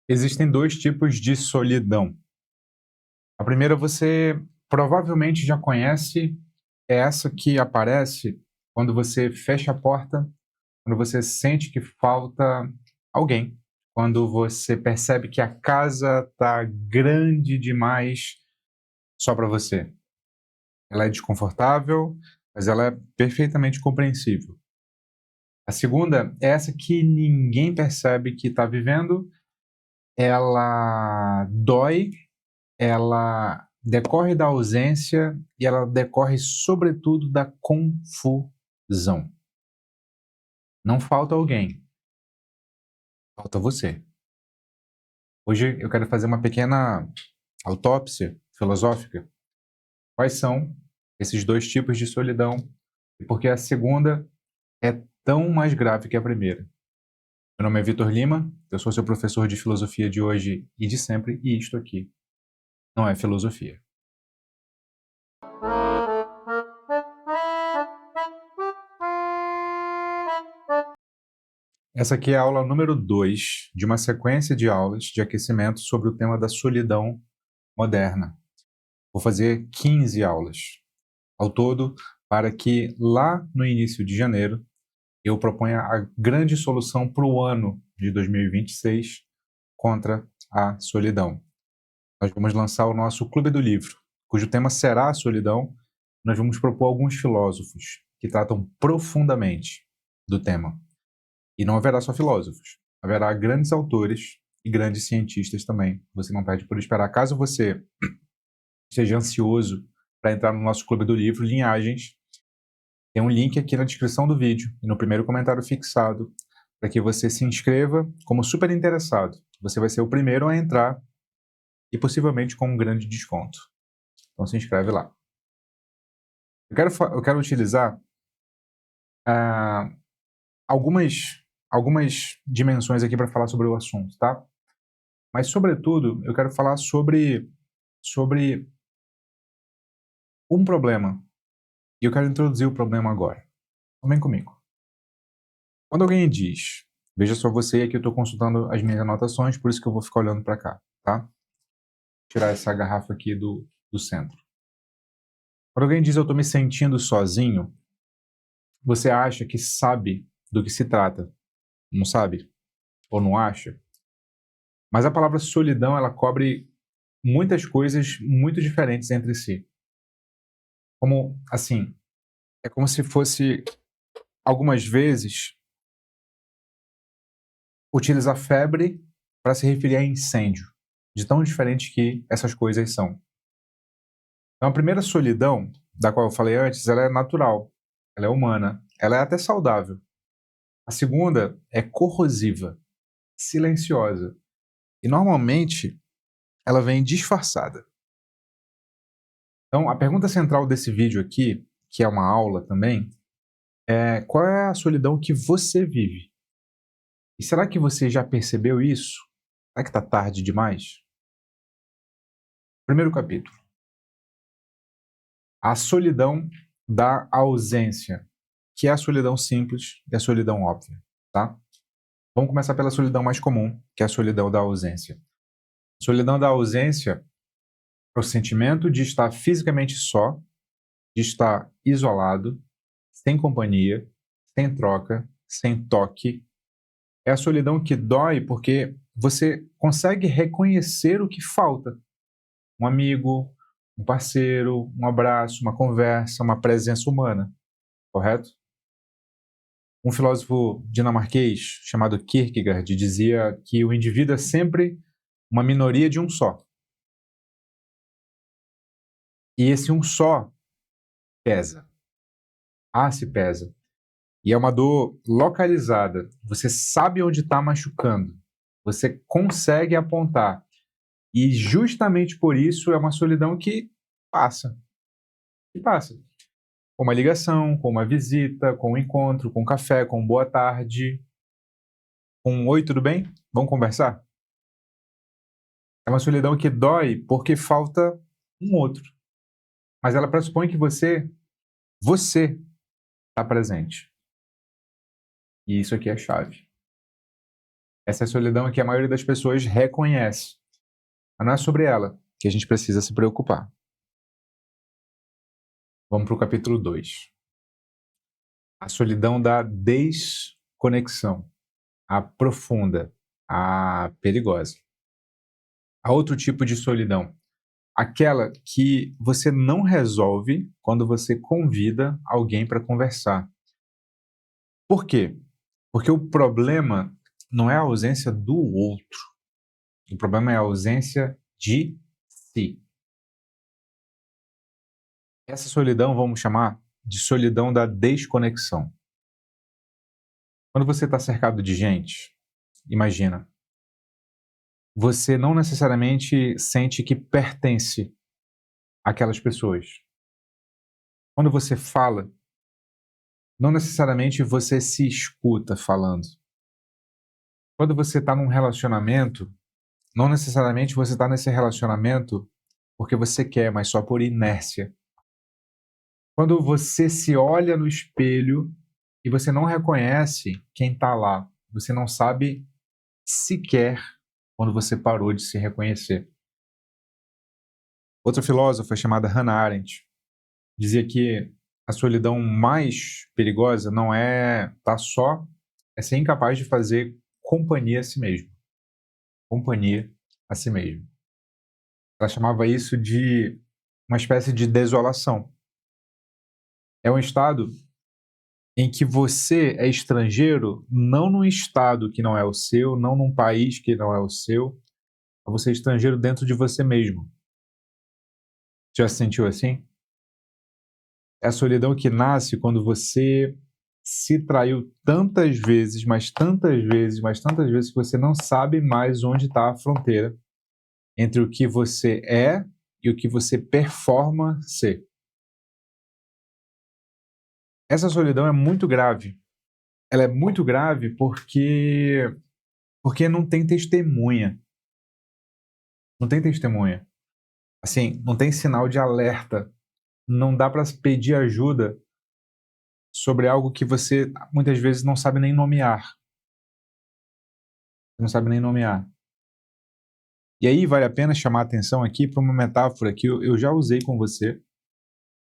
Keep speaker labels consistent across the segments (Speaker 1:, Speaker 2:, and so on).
Speaker 1: Existem dois tipos de solidão. A primeira você provavelmente já conhece, é essa que aparece quando você fecha a porta, quando você sente que falta alguém, quando você percebe que a casa está grande demais só para você. Ela é desconfortável, mas ela é perfeitamente compreensível. A segunda é essa que ninguém percebe que está vivendo, ela dói, ela decorre da ausência e ela decorre, sobretudo, da confusão. Não falta alguém, falta você. Hoje eu quero fazer uma pequena autópsia filosófica. Quais são esses dois tipos de solidão e por que a segunda é tão mais grave que a primeira? Meu nome é Vitor Lima, eu sou seu professor de filosofia de hoje e de sempre, e isto aqui não é filosofia. Essa aqui é a aula número 2 de uma sequência de aulas de aquecimento sobre o tema da solidão moderna. Vou fazer 15 aulas ao todo para que lá no início de janeiro eu proponha a grande solução para o ano de 2026 contra a solidão. Nós vamos lançar o nosso Clube do Livro, cujo tema será a solidão. Nós vamos propor alguns filósofos que tratam profundamente do tema. E não haverá só filósofos, haverá grandes autores e grandes cientistas também. Você não perde por esperar. Caso você esteja ansioso para entrar no nosso Clube do Livro, Linhagens, tem um link aqui na descrição do vídeo e no primeiro comentário fixado para que você se inscreva como super interessado. Você vai ser o primeiro a entrar e possivelmente com um grande desconto. Então se inscreve lá. Eu quero utilizar algumas dimensões aqui para falar sobre o assunto, tá? Mas, sobretudo, eu quero falar sobre um problema. E eu quero introduzir o problema agora. Então, vem comigo. Quando alguém diz, veja só você, aqui eu estou consultando as minhas anotações, por isso que eu vou ficar olhando para cá, tá? Vou tirar essa garrafa aqui do centro. Quando alguém diz eu estou me sentindo sozinho, você acha que sabe do que se trata. Não sabe? Ou não acha? Mas a palavra solidão, ela cobre muitas coisas muito diferentes entre si. Como, assim, é como se fosse, algumas vezes, utilizar febre para se referir a incêndio, de tão diferente que essas coisas são. Então, a primeira solidão, da qual eu falei antes, ela é natural, ela é humana, ela é até saudável. A segunda é corrosiva, silenciosa, e normalmente ela vem disfarçada. Então, a pergunta central desse vídeo aqui, que é uma aula também, é qual é a solidão que você vive? E será que você já percebeu isso? Será que está tarde demais? Primeiro capítulo. A solidão da ausência, que é a solidão simples e a solidão óbvia, tá? Vamos começar pela solidão mais comum, que é a solidão da ausência. A solidão da ausência é o sentimento de estar fisicamente só, de estar isolado, sem companhia, sem troca, sem toque. É a solidão que dói porque você consegue reconhecer o que falta. Um amigo, um parceiro, um abraço, uma conversa, uma presença humana, correto? Um filósofo dinamarquês chamado Kierkegaard dizia que o indivíduo é sempre uma minoria de um só. E esse um só pesa. Se pesa. E é uma dor localizada. Você sabe onde está machucando. Você consegue apontar. E justamente por isso é uma solidão que passa. Que passa. Com uma ligação, com uma visita, com um encontro, com um café, com um boa tarde, com um oi, tudo bem? Vamos conversar? É uma solidão que dói porque falta um outro. Mas ela pressupõe que você está presente. E isso aqui é a chave. Essa é a solidão que a maioria das pessoas reconhece. Mas não é sobre ela que a gente precisa se preocupar. Vamos para o capítulo 2. A solidão da desconexão. A profunda, a perigosa. Há outro tipo de solidão. Aquela que você não resolve quando você convida alguém para conversar. Por quê? Porque o problema não é a ausência do outro. O problema é a ausência de si. Essa solidão vamos chamar de solidão da desconexão. Quando você está cercado de gente, imagina, você não necessariamente sente que pertence àquelas pessoas. Quando você fala, não necessariamente você se escuta falando. Quando você está num relacionamento, não necessariamente você está nesse relacionamento porque você quer, mas só por inércia. Quando você se olha no espelho e você não reconhece quem está lá, você não sabe sequer quando você parou de se reconhecer. Outra filósofa chamada Hannah Arendt dizia que a solidão mais perigosa não é estar só, é ser incapaz de fazer companhia a si mesmo. Companhia a si mesmo. Ela chamava isso de uma espécie de desolação. É um estado em que você é estrangeiro, não num estado que não é o seu, não num país que não é o seu, mas você é estrangeiro dentro de você mesmo. Já se sentiu assim? É a solidão que nasce quando você se traiu tantas vezes, mas tantas vezes, mas tantas vezes que você não sabe mais onde está a fronteira entre o que você é e o que você performa ser. Essa solidão é muito grave. Ela é muito grave porque não tem testemunha. Não tem testemunha. Assim, não tem sinal de alerta. Não dá para pedir ajuda sobre algo que você muitas vezes não sabe nem nomear. Não sabe nem nomear. E aí vale a pena chamar a atenção aqui para uma metáfora que eu já usei com você,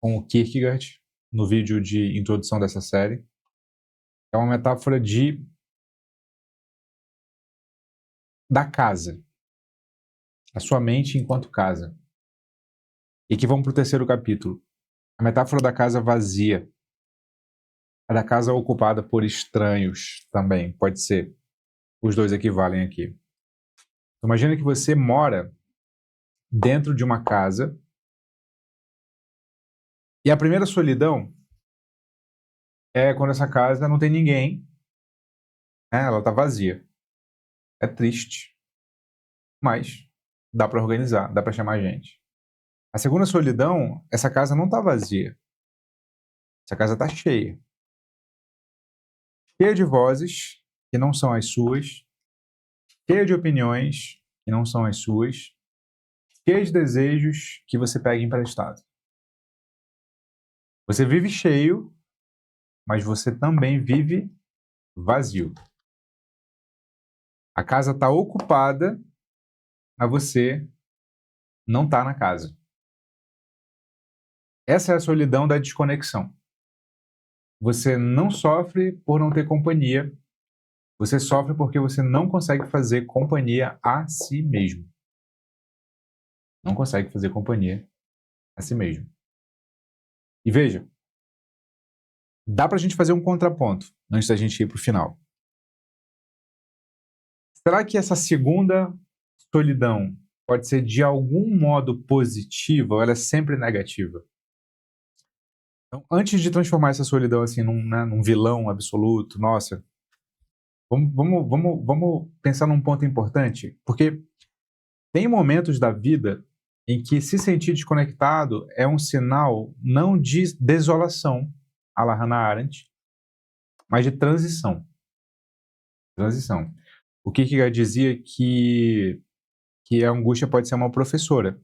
Speaker 1: com o Kierkegaard, no vídeo de introdução dessa série. É uma metáfora da casa, a sua mente enquanto casa. E aqui vamos para o terceiro capítulo. A metáfora da casa vazia. A da casa ocupada por estranhos também, pode ser. Os dois equivalem aqui. Imagina que você mora dentro de uma casa e a primeira solidão é quando essa casa não tem ninguém, né? Ela está vazia. É triste, mas dá para organizar, dá para chamar gente. A segunda solidão, essa casa não está vazia. Essa casa está cheia. Cheia de vozes que não são as suas, cheia de opiniões que não são as suas, cheia de desejos que você pega emprestado. Você vive cheio, mas você também vive vazio. A casa está ocupada, mas você não está na casa. Essa é a solidão da desconexão. Você não sofre por não ter companhia, você sofre porque você não consegue fazer companhia a si mesmo. Não consegue fazer companhia a si mesmo. E veja, dá para a gente fazer um contraponto antes da gente ir para o final. Será que essa segunda solidão pode ser de algum modo positiva ou ela é sempre negativa? Então, antes de transformar essa solidão assim num vilão absoluto, nossa, vamos pensar num ponto importante, porque tem momentos da vida em que se sentir desconectado é um sinal não de desolação, à la Hannah Arendt, mas de transição. Transição. O Kierkegaard dizia que a angústia pode ser uma professora.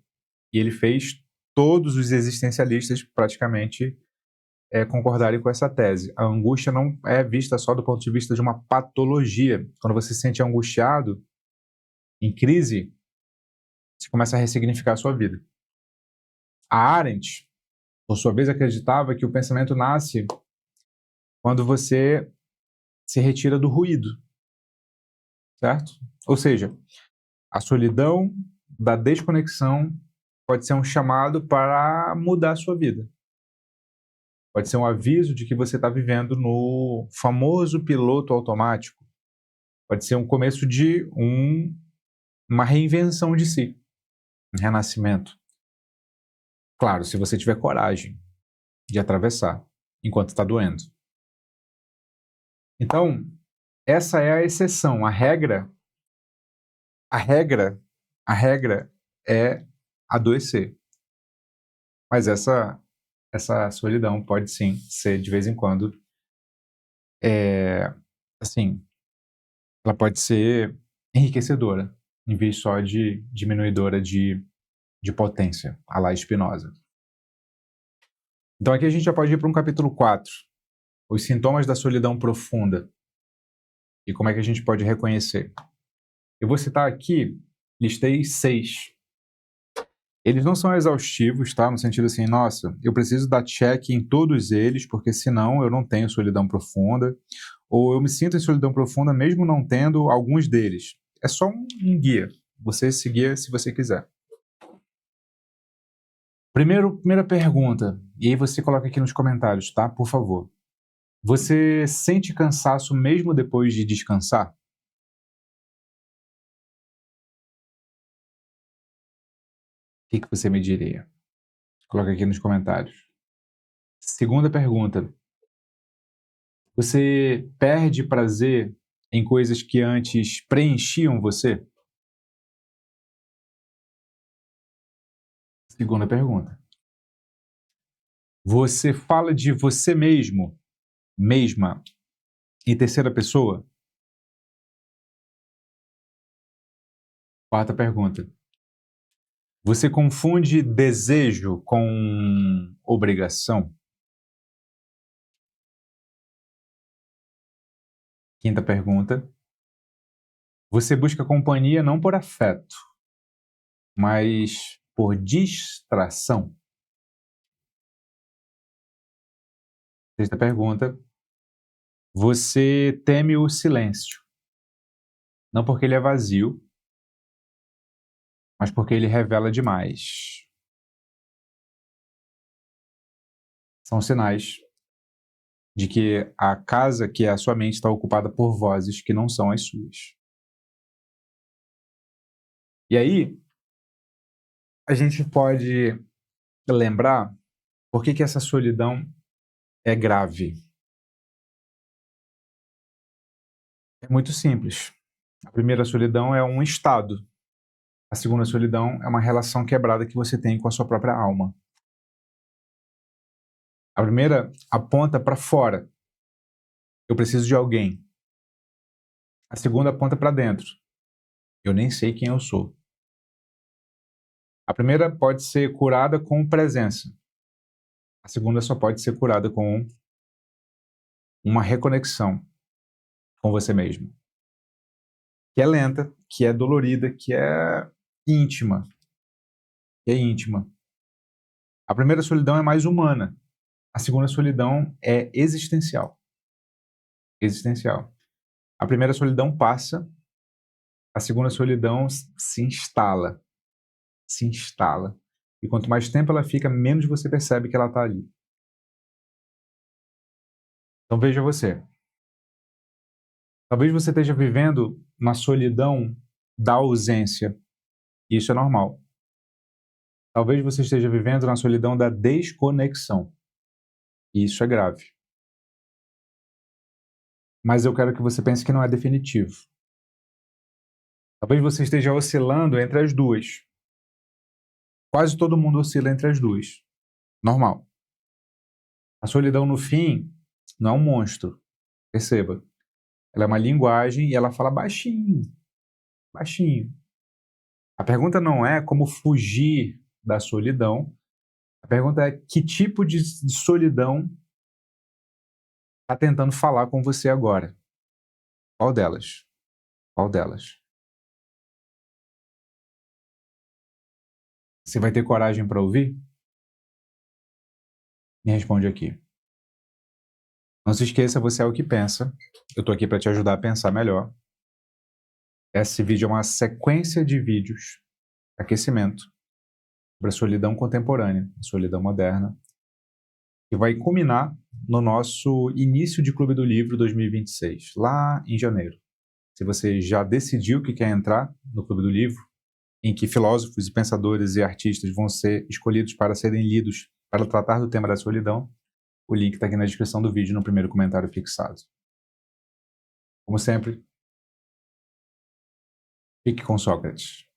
Speaker 1: E ele fez todos os existencialistas praticamente concordarem com essa tese. A angústia não é vista só do ponto de vista de uma patologia. Quando você se sente angustiado, em crise, você começa a ressignificar a sua vida. A Arendt, por sua vez, acreditava que o pensamento nasce quando você se retira do ruído, certo? Ou seja, a solidão da desconexão pode ser um chamado para mudar a sua vida. Pode ser um aviso de que você está vivendo no famoso piloto automático. Pode ser um começo de uma reinvenção de si, um renascimento. Claro, se você tiver coragem de atravessar enquanto está doendo. Então, essa é a exceção. A regra é adoecer. Mas essa solidão pode sim ser de vez em quando, assim, ela pode ser enriquecedora, em vez só de diminuidora de potência, à la Spinoza. Então aqui a gente já pode ir para um capítulo 4, os sintomas da solidão profunda e como é que a gente pode reconhecer. Eu vou citar aqui, listei 6. Eles não são exaustivos, tá? No sentido assim, nossa, eu preciso dar check em todos eles, porque senão eu não tenho solidão profunda, ou eu me sinto em solidão profunda mesmo não tendo alguns deles. É só um guia. Você seguir se você quiser. Primeira pergunta, e aí você coloca aqui nos comentários, tá? Por favor. Você sente cansaço mesmo depois de descansar? O que você me diria? Coloca aqui nos comentários. Segunda pergunta. Você perde prazer em coisas que antes preenchiam você? Segunda pergunta. Você fala de você mesmo, mesma, em terceira pessoa? Quarta pergunta. Você confunde desejo com obrigação? Quinta pergunta. Você busca companhia não por afeto, mas por distração? Sexta pergunta. Você teme o silêncio, não porque ele é vazio, mas porque ele revela demais. São sinais de que a casa que é a sua mente está ocupada por vozes que não são as suas. E aí, a gente pode lembrar por que essa solidão é grave. É muito simples. A primeira solidão é um estado. A segunda solidão é uma relação quebrada que você tem com a sua própria alma. A primeira aponta para fora. Eu preciso de alguém. A segunda aponta para dentro. Eu nem sei quem eu sou. A primeira pode ser curada com presença. A segunda só pode ser curada com uma reconexão com você mesmo. Que é lenta, que é dolorida, que é íntima. Que é íntima. A primeira solidão é mais humana. A segunda solidão é existencial. Existencial. A primeira solidão passa, a segunda solidão se instala. Se instala. E quanto mais tempo ela fica, menos você percebe que ela está ali. Então veja você. Talvez você esteja vivendo uma solidão da ausência. Isso é normal. Talvez você esteja vivendo na solidão da desconexão. Isso é grave. Mas eu quero que você pense que não é definitivo. Talvez você esteja oscilando entre as duas. Quase todo mundo oscila entre as duas. Normal. A solidão, no fim, não é um monstro. Perceba. Ela é uma linguagem e ela fala baixinho. Baixinho. A pergunta não é como fugir da solidão. A pergunta é que tipo de solidão está tentando falar com você agora. Qual delas? Qual delas? Você vai ter coragem para ouvir? Me responde aqui. Não se esqueça, você é o que pensa. Eu estou aqui para te ajudar a pensar melhor. Esse vídeo é uma sequência de vídeos, aquecimento, sobre a solidão contemporânea, a solidão moderna, que vai culminar no nosso início de Clube do Livro 2026, lá em janeiro. Se você já decidiu que quer entrar no Clube do Livro, em que filósofos e pensadores e artistas vão ser escolhidos para serem lidos para tratar do tema da solidão, o link está aqui na descrição do vídeo, no primeiro comentário fixado. Como sempre, fique com Sócrates.